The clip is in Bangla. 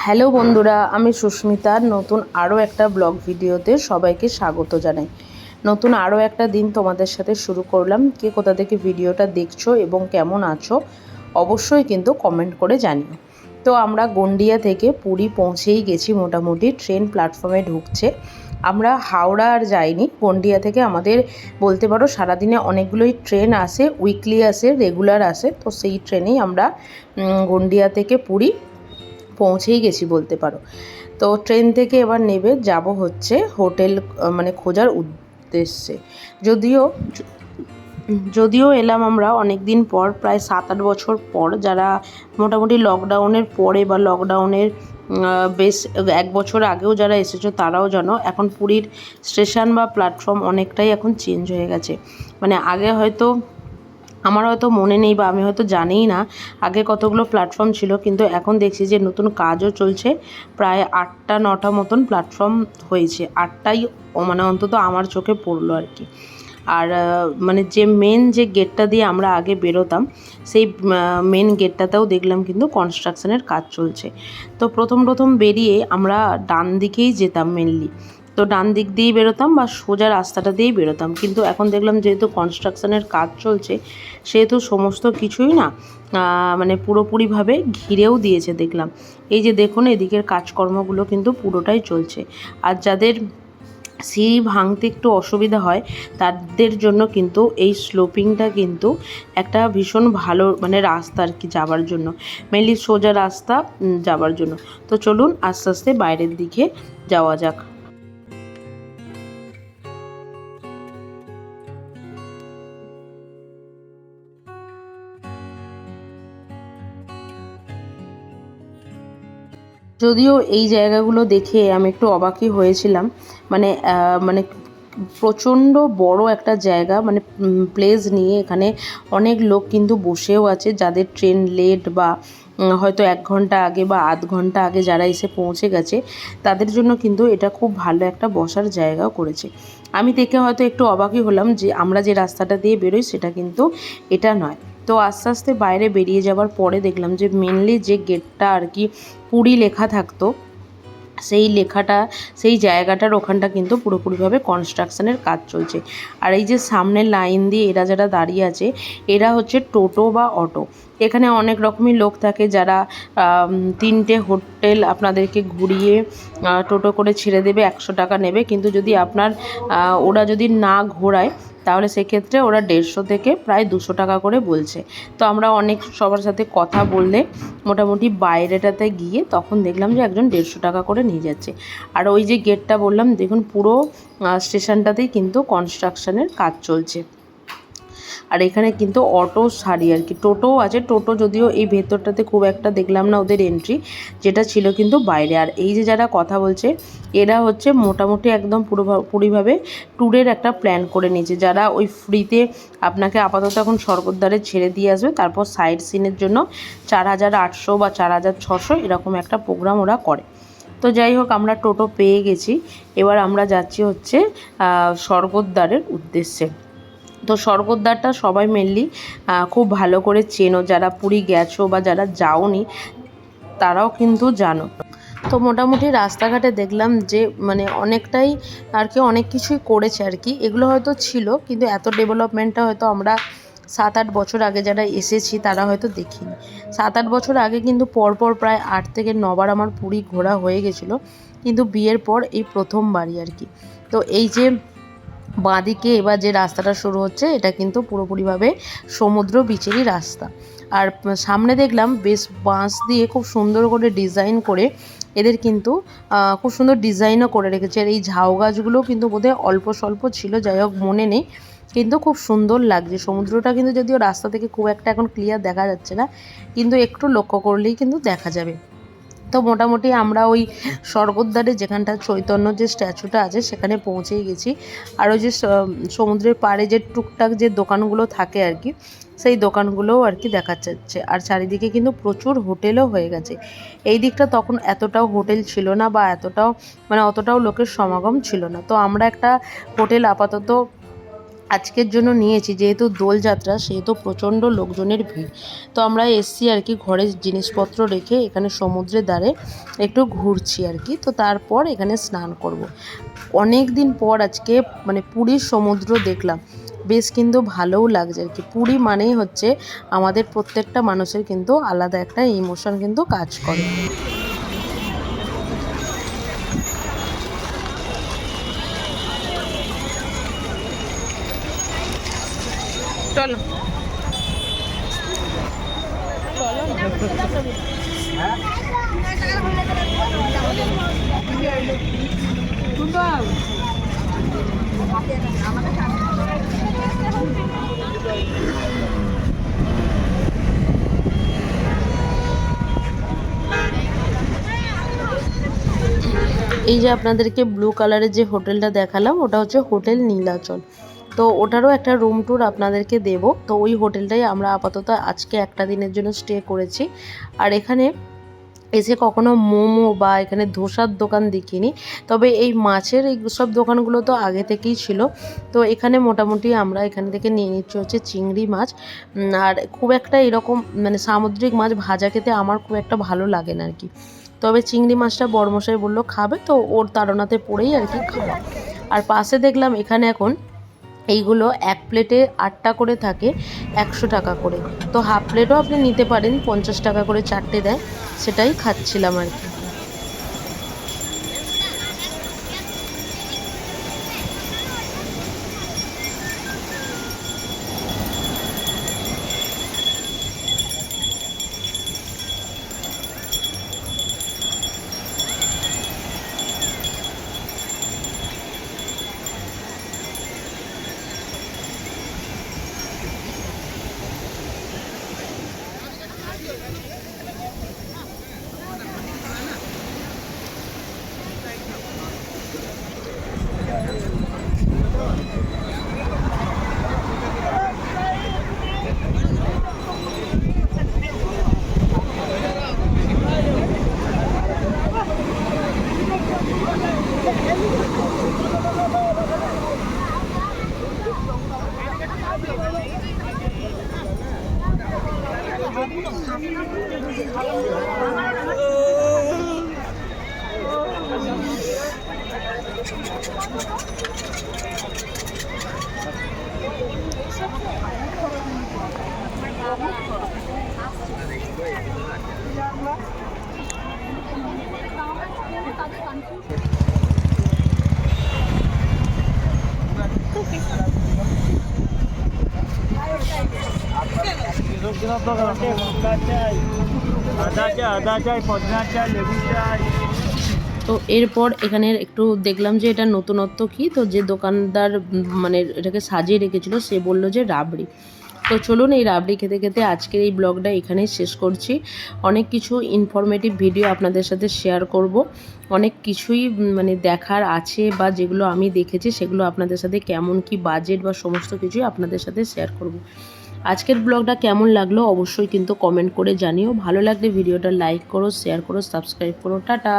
হ্যালো বন্ধুরা, আমি সুস্মিতার নতুন আরও একটা ব্লগ ভিডিওতে সবাইকে স্বাগত জানাই। নতুন আরও একটা দিন তোমাদের সাথে শুরু করলাম। কে কোথা থেকে ভিডিওটা দেখছো এবং কেমন আছো অবশ্যই কিন্তু কমেন্ট করে জানিও। তো আমরা গন্ডিয়া থেকে পুরী পৌঁছেই গেছি, মোটামুটি ট্রেন প্ল্যাটফর্মে ঢুকছে। আমরা হাওড়া আর যাইনি, গন্ডিয়া থেকে আমাদের বলতে পারো সারাদিনে অনেকগুলোই ট্রেন আসে, উইকলি আসে, রেগুলার আসে। তো সেই ট্রেনেই আমরা গন্ডিয়া থেকে পুরী পৌঁছেই গেছি বলতে পারো। তো ট্রেন থেকে এবার নেবে যাব হচ্ছে হোটেল মানে খোঁজার উদ্দেশ্যে। যদিও যদিও এলাম আমরা অনেক দিন পর, প্রায় 7-8 বছর পর। যারা মোটামুটি লকডাউনের পরে বা লকডাউনের বেশ 1 বছর আগেও যারা এসেছো তারাও জানো, এখন পুরীর স্টেশন বা প্ল্যাটফর্ম অনেকটাই এখন চেঞ্জ হয়ে গেছে। মানে আগে হয়তো আমার হয়তো মনে নেই বা আমি হয়তো জানিই না আগে কতগুলো প্ল্যাটফর্ম ছিল, কিন্তু এখন দেখছি যে নতুন কাজও চলছে। প্রায় 8টা-9টা মতন প্ল্যাটফর্ম হয়েছে, 8টাই মানে অন্তত আমার চোখে পড়লো আর কি। আর মানে যে মেন যে গেটটা দিয়ে আমরা আগে বেরোতাম, সেই মেন গেটটাতেও দেখলাম কিন্তু কনস্ট্রাকশনের কাজ চলছে। তো প্রথম বেরিয়ে আমরা ডান দিকেই যেতাম মেনলি, তো ডান দিক দিয়েই বেরোতাম বা সোজা রাস্তাটা দিয়েই বেরোতাম। কিন্তু এখন দেখলাম যেহেতু কনস্ট্রাকশনের কাজ চলছে, সেহেতু সমস্ত কিছুই না মানে পুরোপুরিভাবে ঘিরেও দিয়েছে দেখলাম। এই যে দেখুন, এদিকের কাজকর্মগুলো কিন্তু পুরোটাই চলছে। আর যাদের সিঁড়ি ভাঙতে একটু অসুবিধা হয় তাদের জন্য কিন্তু এই স্লোপিংটা কিন্তু একটা ভীষণ ভালো মানে রাস্তা আর কি যাবার জন্য, মেনলি সোজা রাস্তা যাবার জন্য। তো চলুন আস্তে আস্তে বাইরের দিকে যাওয়া যাক। যদিও এই জায়গাগুলো দেখে আমি একটু অবাকই হয়েছিলাম। মানে মানে প্রচণ্ড বড় একটা জায়গা, মানে প্লেস নিয়ে এখানে অনেক লোক কিন্তু বসেও আছে, যাদের ট্রেন লেট বা হয়তো 1 ঘন্টা আগে বা আধ ঘন্টা আগে যারা এসে পৌঁছে গেছে, তাদের জন্য কিন্তু এটা খুব ভালো একটা বসার জায়গাও করেছে। আমি দেখে হয়তো একটু অবাকই হলাম যে আমরা যে রাস্তাটা দিয়ে বেরোই সেটা কিন্তু এটা নয়। তো আস্তে আস্তে বাইরে বেরিয়ে যাওয়ার পরে দেখলাম যে মেনলি যে গেটটা আর কি পুরী লেখা থাকতো, সেই লেখাটা, সেই জায়গাটার ওখানটা কিন্তু পুরোপুরিভাবে কনস্ট্রাকশনের কাজ চলছে। আর এই যে সামনের লাইন দিয়ে এরা যারা দাঁড়িয়ে আছে, এরা হচ্ছে টোটো বা অটো। এখানে অনেক রকমই লোক থাকে যারা 3টে হোটেল আপনাদেরকে ঘুরিয়ে টোটো করে ছেড়ে দেবে, 100 টাকা নেবে। কিন্তু যদি আপনার ওরা যদি না ঘোরায় তাহলে সেক্ষেত্রে ওরা 150 থেকে প্রায় 200 টাকা করে বলছে। তো আমরা অনেক সবার সাথে কথা বললে মোটামুটি বাইরেটাতে গিয়ে তখন দেখলাম যে একজন 150 টাকা করে নিয়ে যাচ্ছে। আর ওই যে গেটটা বললাম, দেখুন পুরো স্টেশনটাতেই কিন্তু কনস্ট্রাকশনের কাজ চলছে। আর এখানে কিন্তু অটো সারি আর কি, টোটোও আছে। টোটো যদিও এই ভেতরটাতে খুব একটা দেখলাম না ওদের এন্ট্রি, যেটা ছিল কিন্তু বাইরে। আর এই যে যারা কথা বলছে, এরা হচ্ছে মোটামুটি একদম পুরোপুরিভাবে ট্যুরের একটা প্ল্যান করে নিয়েছে, যারা ওই ফ্রিতে আপনাকে আপাতত এখন স্বর্গদ্বারে ছেড়ে দিয়ে আসবে, তারপর সাইড সিনের জন্য 4800 বা 4600 এরকম একটা প্রোগ্রাম ওরা করে। তো যাই হোক, আমরা টোটো পেয়ে গেছি। এবার আমরা যাচ্ছি হচ্ছে স্বর্গদ্বারের উদ্দেশ্যে। তো স্বর্গদ্বারটা সবাই মেনলি খুব ভালো করে চেনো, যারা পুরী গেছো বা যারা যাওনি তারাও কিন্তু জানো। তো মোটামুটি রাস্তাঘাটে দেখলাম যে মানে অনেকটাই আর কি, অনেক কিছুই করেছে আর কি। এগুলো হয়তো ছিল, কিন্তু এত ডেভেলপমেন্টটা হয়তো আমরা 7-8 বছর আগে যারা এসেছি তারা হয়তো দেখিনি। 7-8 বছর আগে কিন্তু পরপর প্রায় 8 থেকে 9বার আমার পুরী ঘোরা হয়ে গেছিলো, কিন্তু বিয়ের পর এই প্রথমবারই আর কি। তো এই যে বাঁদিকে এবার যে রাস্তাটা শুরু হচ্ছে, এটা কিন্তু পুরোপুরিভাবে সমুদ্র বিচেরই রাস্তা। আর সামনে দেখলাম বেশ বাঁশ দিয়ে খুব সুন্দর করে ডিজাইন করে এদের কিন্তু খুব সুন্দর ডিজাইনও করে রেখেছে। আর এই ঝাউ গাছগুলোও কিন্তু বোধহয় অল্প স্বল্প ছিল, যাই হোক মনে নেই, কিন্তু খুব সুন্দর লাগছে। সমুদ্রটা কিন্তু যদিও রাস্তা থেকে খুব একটা এখন ক্লিয়ার দেখা যাচ্ছে না, কিন্তু একটু লক্ষ্য করলেই কিন্তু দেখা যাবে। তো মোটামুটি আমরা ওই স্বর্গদ্বারে যেখানটা চৈতন্য যে স্ট্যাচুটা আছে সেখানে পৌঁছেই গেছি। আর ওই যে সমুদ্রের পাড়ে যে টুকটাক যে দোকানগুলো থাকে আর কি, সেই দোকানগুলোও আর কি দেখা যাচ্ছে। আর চারিদিকে কিন্তু প্রচুর হোটেলও হয়ে গেছে। এই দিকটা তখন এতটাও হোটেল ছিল না, বা এতটাও মানে অতটাও লোকের সমাগম ছিল না। তো আমরা একটা হোটেল আপাতত আজকের জন্য নিয়েছি, যেহেতু দোলযাত্রা সেহেতু প্রচণ্ড লোকজনের ভিড়। তো আমরা এসছি আর কি ঘরের জিনিসপত্র রেখে এখানে সমুদ্রের ধারে একটু ঘুরছি আর কি। তো তারপর এখানে স্নান করব। অনেক দিন পর আজকে মানে পুরীর সমুদ্র দেখলাম, বেশ কিন্তু ভালোও লাগছে আর কি। পুরী মানেই হচ্ছে আমাদের প্রত্যেকটা মানুষের কিন্তু আলাদা একটা ইমোশন কিন্তু কাজ করে। চলো এই যে আপনাদেরকে ব্লু কালারের যে হোটেলটা দেখালাম, ওটা হচ্ছে হোটেল নীলাচল। তো ওটারও একটা রুম ট্যুর আপনাদেরকে দেব। তো ওই হোটেলটাই আমরা আপাতত আজকে একটা দিনের জন্য স্টে করেছি। আর এখানে এসে কখনো মোমো বা এখানে ধোসার দোকান দেখিনি, তবে এই মাছের এই সব দোকানগুলো তো আগে থেকেই ছিল। তো এখানে মোটামুটি আমরা এখান থেকে নিয়ে নিচ্ছি হচ্ছে চিংড়ি মাছ। আর খুব একটা এরকম মানে সামুদ্রিক মাছ ভাজা খেতে আমার খুব একটা ভালো লাগে না আর কি। তবে চিংড়ি মাছটা বড়মশাই বললো খাবে, তো ওর তাড়নাতে পড়েই আর কি খাওয়া। আর পাশে দেখলাম এখানে এখন এইগুলো এক প্লেটে 8টা করে থাকে, 100 টাকা করে। তো হাফ প্লেটও আপনি নিতে পারেন, 50 টাকা করে 4টে দেয়, সেটাই খাচ্ছিলাম আর কি। তো এরপর এখানের একটু দেখলাম যে এটা নতুনত্ব কি, তো যে দোকানদার মানে এটাকে সাজিয়ে রেখেছিল সে বলল যে রাবড়ি। তো চলুন এই রাবড়ি খেতে খেতে আজকের এই ব্লগটা এখানেই শেষ করছি। অনেক কিছু ইনফরমেটিভ ভিডিও আপনাদের সাথে শেয়ার করব, অনেক কিছুই মানে দেখার আছে, বা যেগুলো আমি দেখেছি সেগুলো আপনাদের সাথে কেমন কি বাজেট বা সমস্ত কিছুই আপনাদের সাথে শেয়ার করব। আজকের ব্লগটা কেমন লাগলো অবশ্যই কিন্তু কমেন্ট করে জানিও। ভালো লাগলে ভিডিওটা লাইক করো, শেয়ার করো, সাবস্ক্রাইব করো। টাটা।